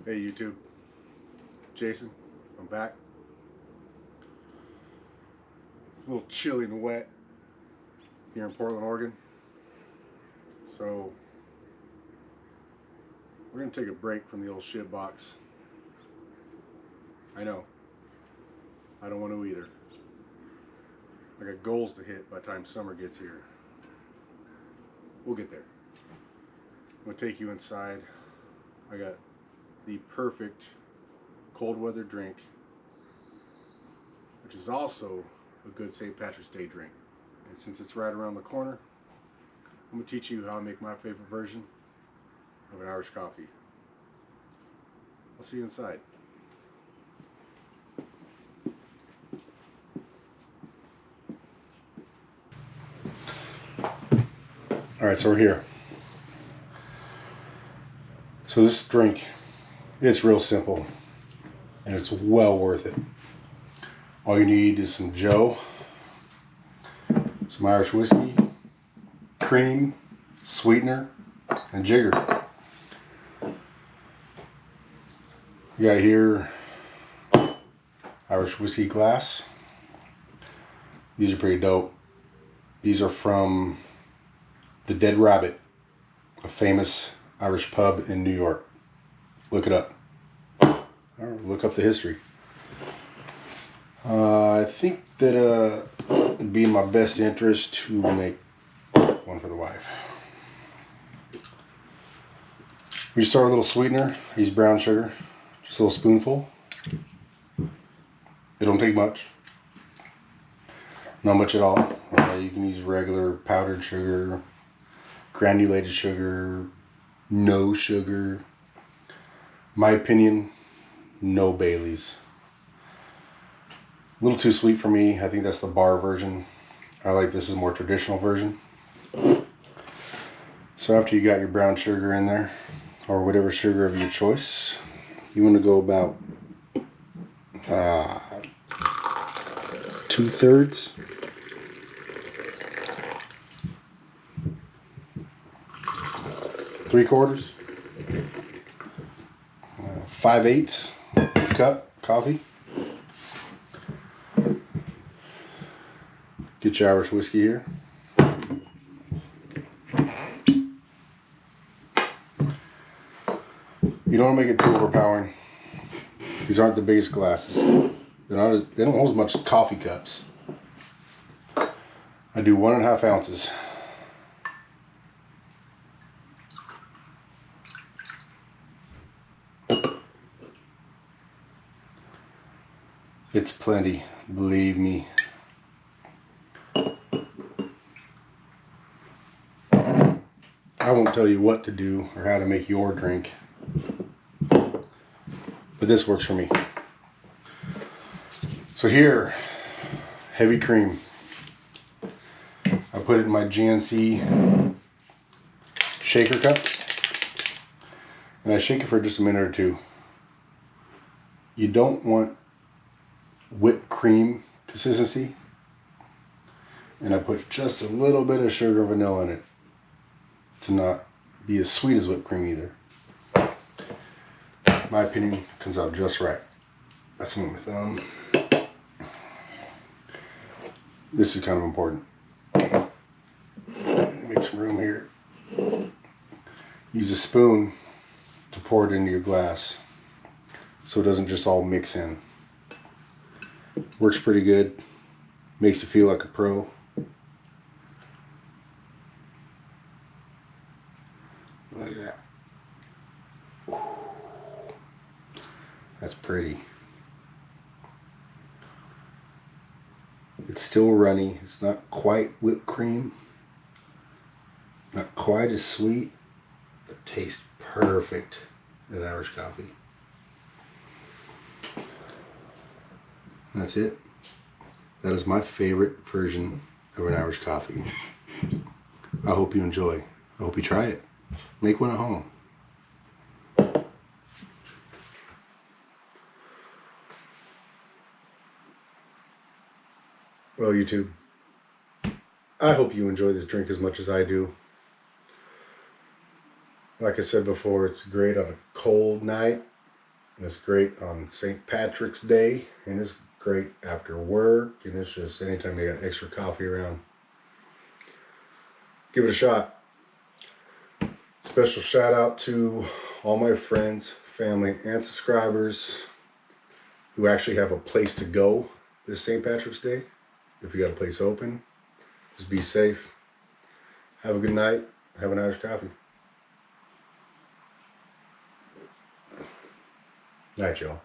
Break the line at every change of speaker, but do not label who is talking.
Hey YouTube, Jason, I'm back. It's a little chilly and wet here in Portland, Oregon. So we're gonna take a break from the old shit box. I know, I don't want to either. I got goals to hit by the time summer gets here. We'll get there. I'm gonna take you inside. I got the perfect cold weather drink, which is also a good St. Patrick's Day drink. And since it's right around the corner, I'm gonna teach you how I make my favorite version of an Irish coffee. I'll see you inside. Alright, so we're here. So this drink, it's real simple and it's well worth it. All you need is some Joe, some Irish whiskey, cream, sweetener, and jigger. We got here Irish whiskey glass. These are pretty dope. These are from the Dead Rabbit, a famous Irish pub in New York. Look it up. Look up the history. I think that it'd be in my best interest to make one for the wife. We start with a little sweetener. I use brown sugar, just a little spoonful. It don't take much. Not much at all. You can use regular powdered sugar, granulated sugar, no sugar. My opinion, no Baileys. A little too sweet for me. I think that's the bar version. I like this is a more traditional version. So after you got your brown sugar in there, or whatever sugar of your choice, you want to go about 2/3. 3/4, 5/8 cup coffee. Get your Irish whiskey here. You don't want to make it too overpowering. These aren't the biggest glasses. They don't hold as much as coffee cups. I do 1.5 ounces. It's plenty, believe me. I won't tell you what to do or how to make your drink, but this works for me. So here, heavy cream. I put it in my GNC shaker cup, and I shake it for just a minute or two. You don't want whipped cream consistency, and I put just a little bit of sugar and vanilla in it to not be as sweet as whipped cream either. My opinion, comes out just right. That's with my thumb. This is kind of important. Make some room here. Use a spoon to pour it into your glass so it doesn't just all mix in. Works pretty good. Makes you feel like a pro. Look at that. That's pretty. It's still runny. It's not quite whipped cream. Not quite as sweet, but tastes perfect in Irish coffee. That's it. That is my favorite version of an Irish coffee. I hope you enjoy. I hope you try it. Make one at home. Well, YouTube, I hope you enjoy this drink as much as I do. Like I said before, it's great on a cold night And it's great on St. Patrick's Day, and it's great after work, and it's just anytime you got extra coffee around. Give it a shot. Special shout out to all my friends, family, and subscribers who actually have a place to go this St. Patrick's Day. If you got a place open, just be safe. Have a good night. Have an Irish coffee. Night, y'all.